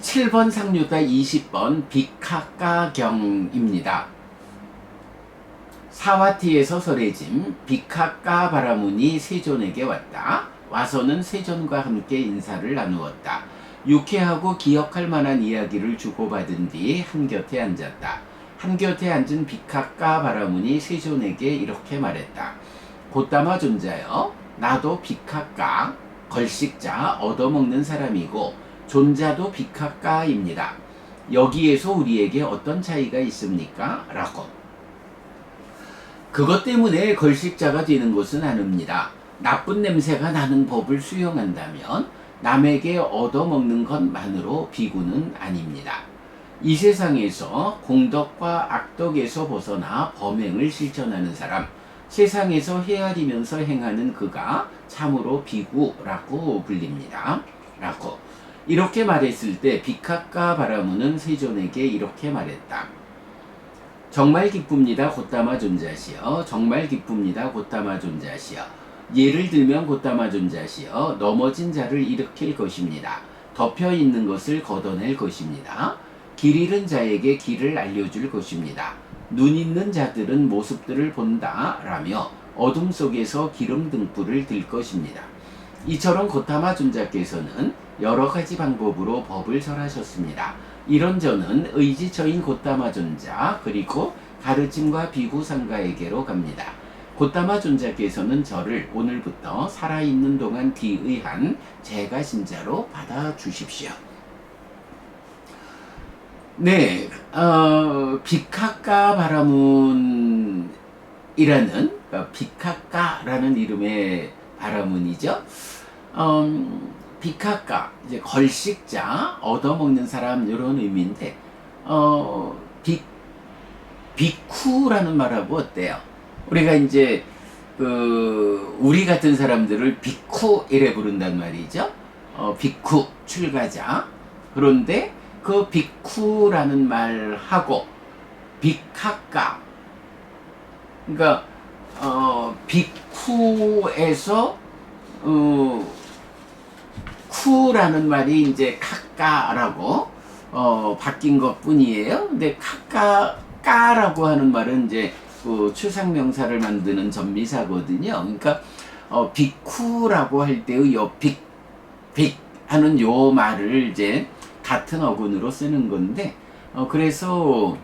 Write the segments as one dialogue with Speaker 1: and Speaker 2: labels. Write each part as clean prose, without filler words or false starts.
Speaker 1: 7번 상류다 20번 빅하가경입니다. 사와티에서 설해짐 빅하가 바라문이 세존에게 왔다. 와서는 세존과 함께 인사를 나누었다. 유쾌하고 기억할 만한 이야기를 주고받은 뒤 한곁에 앉았다. 한곁에 앉은 빅하가 바라문이 세존에게 이렇게 말했다. 곧다마 존자여, 나도 빅하가, 걸식자, 얻어먹는 사람이고 존자도 빅하가입니다. 여기에서 우리에게 어떤 차이가 있습니까? 라고. 그것 때문에 걸식자가 되는 것은 아닙니다. 나쁜 냄새가 나는 법을 수용한다면 남에게 얻어먹는 것만으로 비구는 아닙니다. 이 세상에서 공덕과 악덕에서 벗어나 범행을 실천하는 사람, 세상에서 헤아리면서 행하는 그가 참으로 비구라고 불립니다. 라고. 이렇게 말했을 때 빅하가 바라문은 세존에게 이렇게 말했다. 정말 기쁩니다. 곧다마 존자시여. 정말 기쁩니다. 곧다마 존자시여. 예를 들면 곧다마 존자시여. 넘어진 자를 일으킬 것입니다. 덮여 있는 것을 걷어낼 것입니다. 길 잃은 자에게 길을 알려줄 것입니다. 눈 있는 자들은 모습들을 본다 라며 어둠 속에서 기름 등불을 들 것입니다. 이처럼 곧다마 존자께서는 여러 가지 방법으로 법을 설하셨습니다. 이런 저는 의지처인 곧다마 존자 그리고 가르침과 비구 상가에게로 갑니다. 곧다마 존자께서는 저를 오늘부터 살아있는 동안 기의한 제가 신자로 받아주십시오. 네, 빅하가 바라문이라는 빅하가라는 이름의 바라문이죠. 빅하가, 이제 걸식자, 얻어먹는 사람 이런 의미인데, 비쿠라는 말하고 어때요? 우리가 이제 우리 같은 사람들을 비쿠 이래 부른단 말이죠. 비쿠 출가자. 그런데 그 비쿠라는 말하고 빅하가, 그러니까 비쿠에서 쿠라는 말이 이제 카까라고 바뀐 것 뿐이에요. 근데 카까라고 하는 말은 이제 그 추상명사를 만드는 전미사거든요. 그러니까 비쿠라고 할 때의 요 빅 하는 요 말을 이제 같은 어근으로 쓰는 건데, 그래서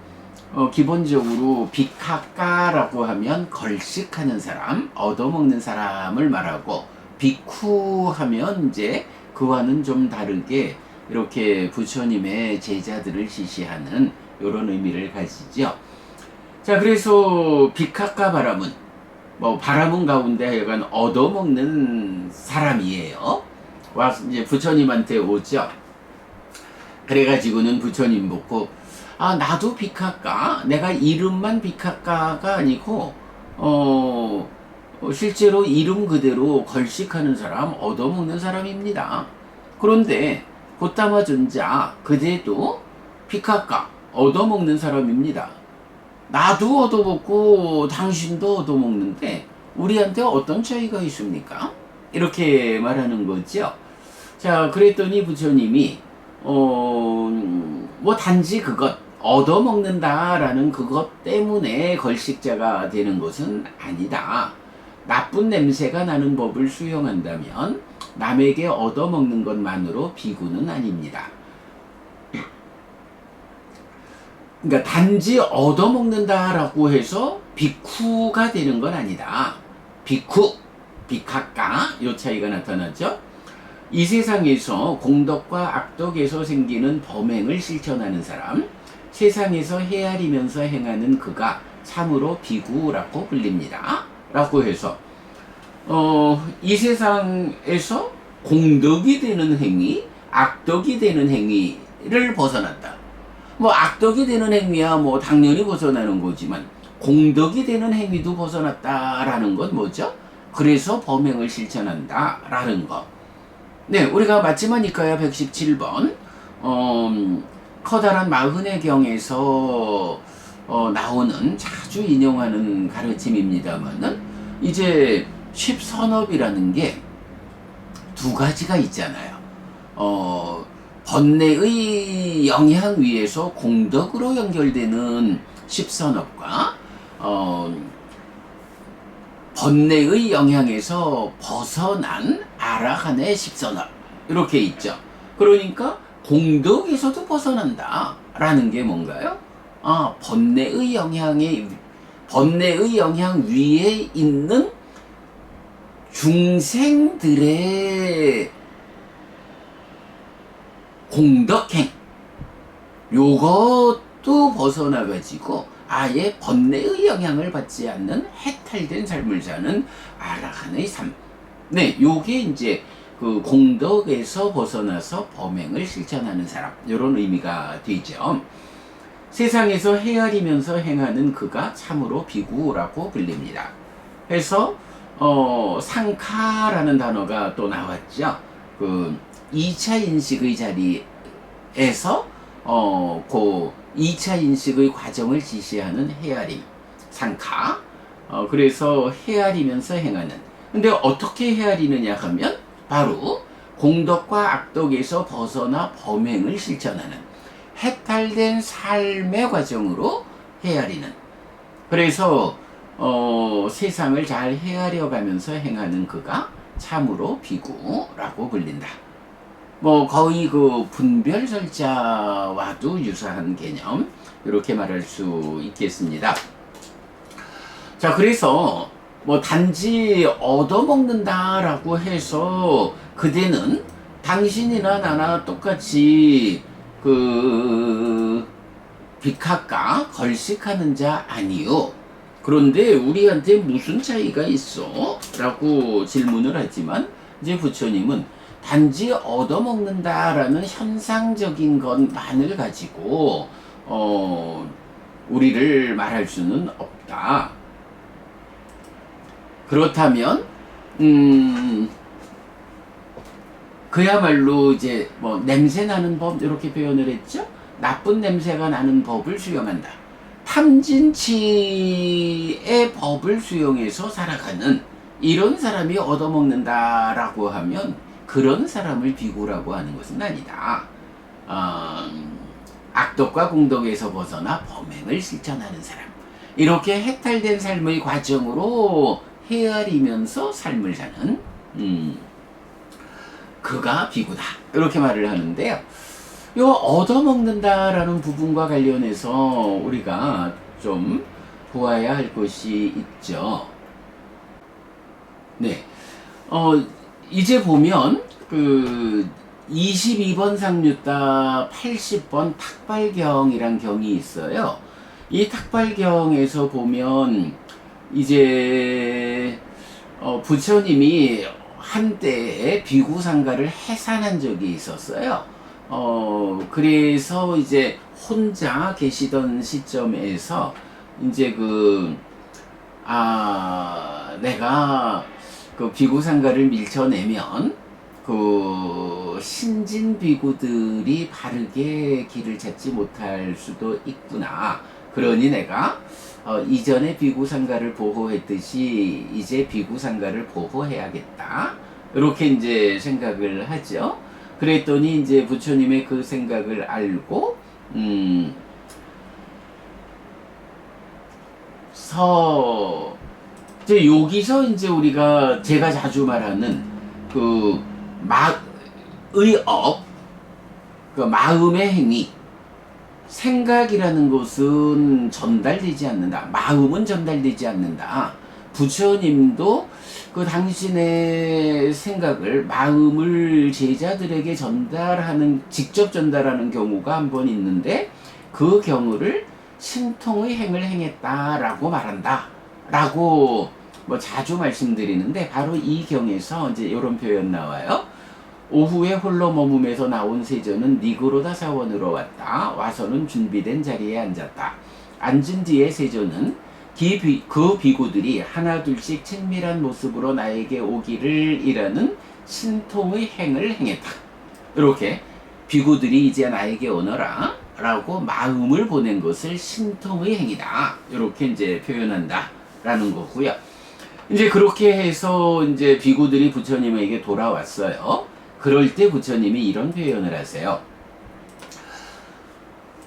Speaker 1: 기본적으로 빅하가라고 하면 걸식하는 사람, 얻어먹는 사람을 말하고, 비쿠 하면 이제 그와는 좀 다르게 이렇게 부처님의 제자들을 지시하는 이런 의미를 가지죠. 자, 그래서 빅하가 바라문, 바라문 가운데 하여간 얻어먹는 사람이에요. 와서 이제 부처님한테 오죠. 그래가지고는 부처님 보고, 나도 빅하가, 내가 이름만 빅하가가 아니고 실제로 이름 그대로 걸식하는 사람, 얻어먹는 사람입니다. 그런데 곧다마 존자 그대도 빅하가, 얻어먹는 사람입니다. 나도 얻어먹고 당신도 얻어먹는데 우리한테 어떤 차이가 있습니까? 이렇게 말하는 거죠. 자, 그랬더니 부처님이 단지 그것, 얻어먹는다라는 그것 때문에 걸식자가 되는 것은 아니다. 나쁜 냄새가 나는 법을 수용한다면 남에게 얻어먹는 것만으로 비구는 아닙니다. 그러니까 단지 얻어먹는다라고 해서 비쿠가 되는 건 아니다. 비쿠, 빅하가, 요 차이가 나타나죠. 이 세상에서 공덕과 악덕에서 생기는 범행을 실천하는 사람, 세상에서 헤아리면서 행하는 그가 참으로 비구라고 불립니다. 라고 해서 이 세상에서 공덕이 되는 행위, 악덕이 되는 행위를 벗어났다. 악덕이 되는 행위야 당연히 벗어나는 거지만 공덕이 되는 행위도 벗어났다라는 건 뭐죠? 그래서 범행을 실천한다라는 거. 네, 우리가 마지막이니까요. 117번 커다란 마흔의 경에서 나오는 자주 인용하는 가르침입니다만은 이제 십선업이라는 게 두 가지가 있잖아요. 번뇌의 영향 위에서 공덕으로 연결되는 십선업과 번뇌의 영향에서 벗어난 아라한의 십선업 이렇게 있죠. 그러니까 공덕에서도 벗어난다 라는 게 뭔가요? 번뇌의 영향 위에 있는 중생들의 공덕행 요것도 벗어나가지고 아예 번뇌의 영향을 받지 않는 해탈된 삶을 사는 아라한의 삶. 네, 요게 이제 그 공덕에서 벗어나서 범행을 실천하는 사람, 이런 의미가 되죠. 세상에서 헤아리면서 행하는 그가 참으로 비구라고 불립니다. 그래서 상카라는 단어가 또 나왔죠. 그 2차 인식의 자리에서 그 2차 인식의 과정을 지시하는 헤아림, 상카. 그래서 헤아리면서 행하는. 근데 어떻게 헤아리느냐 하면 바로 공덕과 악덕에서 벗어나 범행을 실천하는 해탈된 삶의 과정으로 헤아리는. 그래서 세상을 잘 헤아려 가면서 행하는 그가 참으로 비구라고 불린다. 뭐 거의 그 분별설자와도 유사한 개념, 이렇게 말할 수 있겠습니다. 자, 그래서 뭐 단지 얻어먹는다라고 해서 그대는 당신이나 나나 똑같이 그 빅학가 걸식하는 자 아니요. 그런데 우리한테 무슨 차이가 있어? 라고 질문을 하지만 이제 부처님은 단지 얻어먹는다라는 현상적인 것만을 가지고 우리를 말할 수는 없다. 그렇다면 그야말로 이제 뭐 냄새 나는 법 이렇게 표현을 했죠. 나쁜 냄새가 나는 법을 수용한다. 탐진치의 법을 수용해서 살아가는 이런 사람이 얻어먹는다라고 하면 그런 사람을 비구라고 하는 것은 아니다. 악덕과 공덕에서 벗어나 범행을 실천하는 사람, 이렇게 해탈된 삶의 과정으로 헤아리면서 삶을 사는 그가 비구다, 이렇게 말을 하는데요. 요 얻어먹는다라는 부분과 관련해서 우리가 좀 보아야 할 것이 있죠. 네. 이제 보면 그 22번 상류따 80번 탁발경이란 경이 있어요. 이 탁발경에서 보면 이제 부처님이 한때에 비구상가를 해산한 적이 있었어요. 그래서 이제 혼자 계시던 시점에서 이제 내가 그 비구상가를 밀쳐내면 그 신진 비구들이 바르게 길을 찾지 못할 수도 있구나. 그러니 내가 이전에 비구상가를 보호했듯이 이제 비구상가를 보호해야겠다. 이렇게 이제 생각을 하죠. 그랬더니 이제 부처님의 그 생각을 알고 이제 여기서 이제 우리가 제가 자주 말하는 그 의업, 그 마음의 행위, 생각이라는 것은 전달되지 않는다. 마음은 전달되지 않는다. 부처님도 그 당신의 생각을, 마음을 제자들에게 직접 전달하는 경우가 한 번 있는데 그 경우를 신통의 행을 행했다라고 말한다. 라고 뭐 자주 말씀드리는데 바로 이 경에서 이제 이런 표현 나와요. 오후에 홀로 머무면서 나온 세존은 니그로다 사원으로 왔다. 와서는 준비된 자리에 앉았다. 앉은 뒤에 세존은 그 비구들이 하나둘씩 친밀한 모습으로 나에게 오기를 이라는 신통의 행을 행했다. 이렇게 비구들이 이제 나에게 오너라 라고 마음을 보낸 것을 신통의 행이다. 이렇게 이제 표현한다 라는 거고요. 이제 그렇게 해서 이제 비구들이 부처님에게 돌아왔어요. 그럴 때 부처님이 이런 표현을 하세요.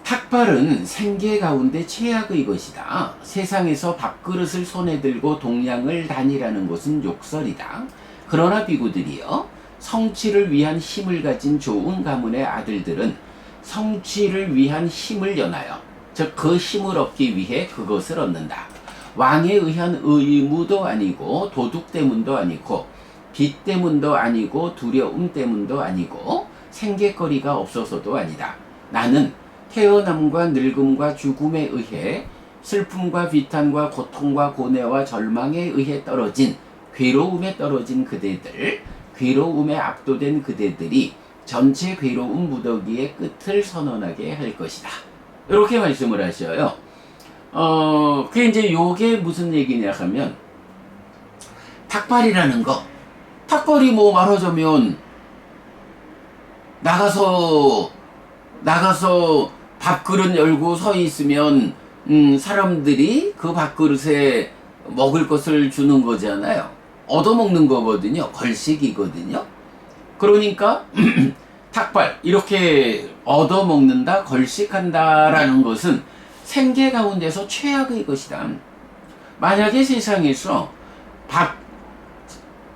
Speaker 1: 탁발은 생계 가운데 최악의 것이다. 세상에서 밥그릇을 손에 들고 동양을 다니라는 것은 욕설이다. 그러나 비구들이여, 성취를 위한 힘을 가진 좋은 가문의 아들들은 성취를 위한 힘을 연하여, 즉 그 힘을 얻기 위해 그것을 얻는다. 왕에 의한 의무도 아니고 도둑 때문도 아니고 빚 때문도 아니고 두려움 때문도 아니고 생계거리가 없어서도 아니다. 나는 태어남과 늙음과 죽음에 의해 슬픔과 비탄과 고통과 고뇌와 절망에 의해 떨어진, 괴로움에 떨어진 그대들, 괴로움에 압도된 그대들이 전체 괴로움 무더기의 끝을 선언하게 할 것이다. 이렇게 말씀을 하셔요. 그게 이제 요게 무슨 얘기냐 하면, 탁발이라는 거, 탁발이 뭐 말하자면 나가서 밥그릇 열고 서 있으면 사람들이 그 밥그릇에 먹을 것을 주는 거잖아요. 얻어먹는 거거든요. 걸식이거든요. 그러니까 탁발, 이렇게 얻어먹는다, 걸식한다라는 것은 생계 가운데서 최악의 것이다. 만약에 세상에서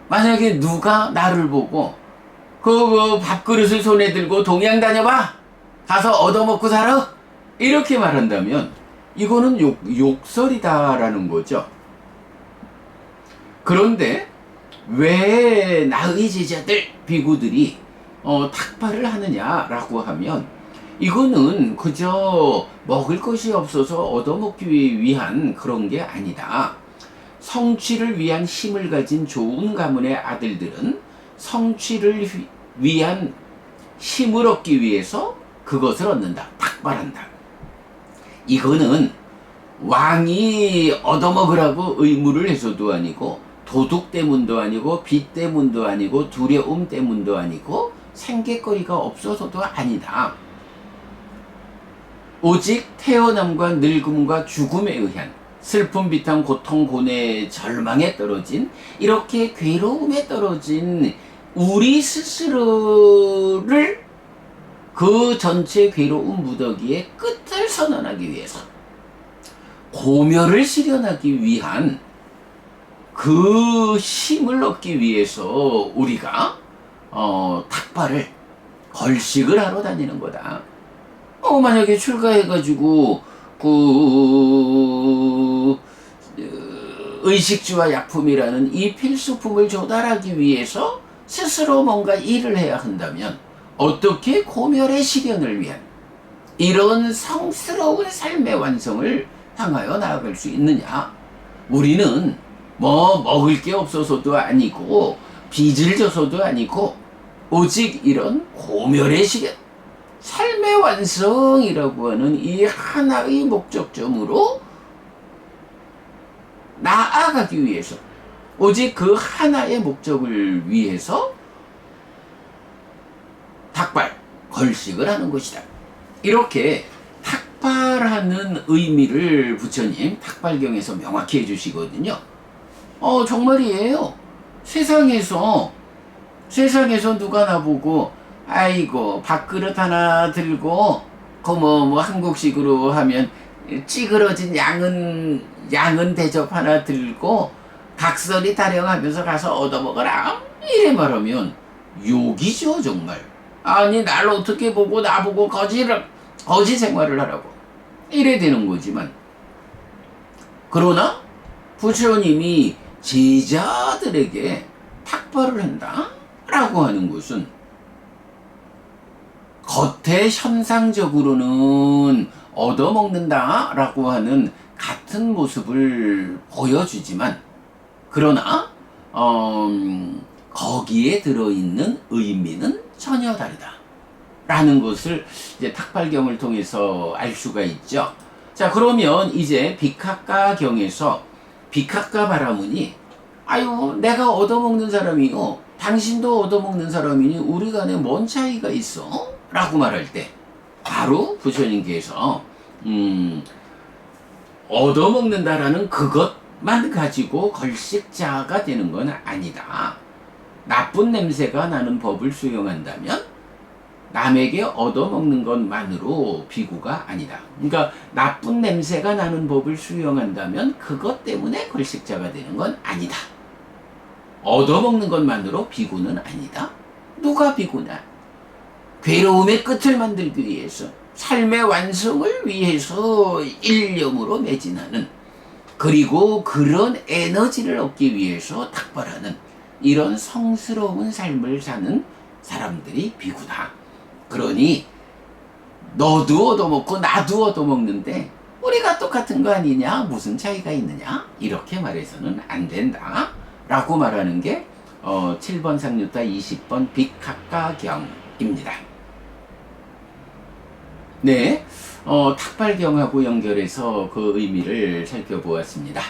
Speaker 1: 만약에 누가 나를 보고 그 밥그릇을 손에 들고 동양 다녀봐, 가서 얻어먹고 살아, 이렇게 말한다면 이거는 욕설이다라는 거죠. 그런데 왜 나의 제자들, 비구들이 탁발을 하느냐라고 하면, 이거는 그저 먹을 것이 없어서 얻어먹기 위한 그런 게 아니다. 성취를 위한 힘을 가진 좋은 가문의 아들들은 성취를 위한 힘을 얻기 위해서 그것을 얻는다. 탁발한다. 이거는 왕이 얻어먹으라고 의무를 해서도 아니고, 도둑 때문도 아니고, 빚 때문도 아니고, 두려움 때문도 아니고, 생계거리가 없어서도 아니다. 오직 태어남과 늙음과 죽음에 의한 슬픔, 비탄, 고통, 고뇌, 절망에 떨어진, 이렇게 괴로움에 떨어진 우리 스스로를 그 전체 괴로움 무더기의 끝을 선언하기 위해서, 고멸을 실현하기 위한 그 힘을 얻기 위해서 우리가 탁발을, 걸식을 하러 다니는 거다. 만약에 출가해가지고 의식주와 약품이라는 이 필수품을 조달하기 위해서 스스로 뭔가 일을 해야 한다면 어떻게 고멸의 실현을 위한 이런 성스러운 삶의 완성을 향하여 나아갈 수 있느냐? 우리는 뭐 먹을 게 없어서도 아니고 빚을 져서도 아니고, 오직 이런 고멸의 실현, 삶의 완성이라고 하는 이 하나의 목적점으로 나아가기 위해서, 오직 그 하나의 목적을 위해서 탁발, 걸식을 하는 것이다. 이렇게 탁발하는 의미를 부처님 탁발경에서 명확히 해주시거든요. 정말이에요. 세상에서 누가 나보고 아이고 밥그릇 하나 들고 뭐 한국식으로 하면 찌그러진 양은 대접 하나 들고 각설이 타령하면서 가서 얻어먹어라, 이래 말하면 욕이죠 정말. 아니 날 어떻게 보고 나보고 거지 생활을 하라고 이래 되는 거지만, 그러나 부처님이 제자들에게 탁발을 한다 라고 하는 것은 겉에 현상적으로는 얻어먹는다 라고 하는 같은 모습을 보여주지만, 그러나 거기에 들어있는 의미는 전혀 다르다 라는 것을 이제 탁발경을 통해서 알 수가 있죠. 자, 그러면 이제 비카카경에서 비카카 바라문이, 아유 내가 얻어먹는 사람이요 당신도 얻어먹는 사람이니 우리 간에 뭔 차이가 있어? 라고 말할 때 바로 부처님께서 얻어먹는다라는 그것만 가지고 걸식자가 되는 건 아니다. 나쁜 냄새가 나는 법을 수용한다면 남에게 얻어먹는 것만으로 비구가 아니다. 그러니까 나쁜 냄새가 나는 법을 수용한다면 그것 때문에 걸식자가 되는 건 아니다. 얻어먹는 것만으로 비구는 아니다. 누가 비구냐? 괴로움의 끝을 만들기 위해서, 삶의 완성을 위해서 일념으로 매진하는, 그리고 그런 에너지를 얻기 위해서 탁발하는 이런 성스러운 삶을 사는 사람들이 비구다. 그러니 너도 얻어먹고 나도 얻어먹는데 우리가 똑같은 거 아니냐? 무슨 차이가 있느냐? 이렇게 말해서는 안 된다 라고 말하는 게 7번 상류타 20번 빅학가경입니다. 네, 탁발경하고 연결해서 그 의미를 살펴보았습니다.